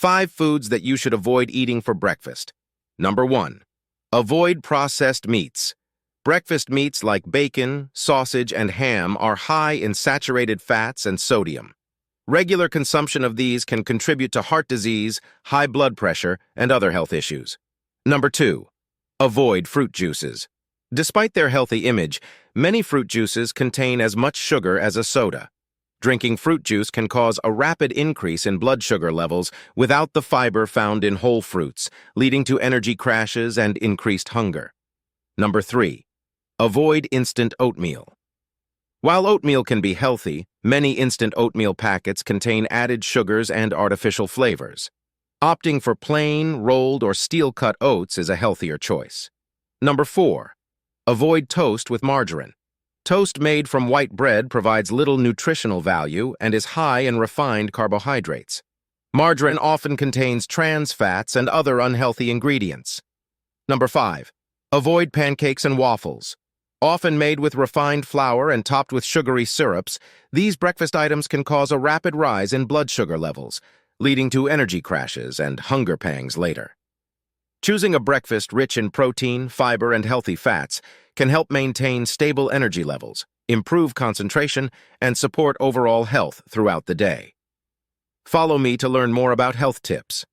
5 foods that you should avoid eating for breakfast. Number 1. Avoid processed meats. Breakfast meats like bacon, sausage, and ham are high in saturated fats and sodium. Regular consumption of these can contribute to heart disease, high blood pressure, and other health issues. Number 2. Avoid fruit juices. Despite their healthy image, many fruit juices contain as much sugar as a soda. Drinking fruit juice can cause a rapid increase in blood sugar levels without the fiber found in whole fruits, leading to energy crashes and increased hunger. Number 3. Avoid instant oatmeal. While oatmeal can be healthy, many instant oatmeal packets contain added sugars and artificial flavors. Opting for plain, rolled, or steel-cut oats is a healthier choice. Number 4. Avoid toast with margarine. Toast made from white bread provides little nutritional value and is high in refined carbohydrates. Margarine often contains trans fats and other unhealthy ingredients. Number 5. Avoid pancakes and waffles. Often made with refined flour and topped with sugary syrups, these breakfast items can cause a rapid rise in blood sugar levels, leading to energy crashes and hunger pangs later. Choosing a breakfast rich in protein, fiber, and healthy fats can help maintain stable energy levels, improve concentration, and support overall health throughout the day. Follow me to learn more about health tips.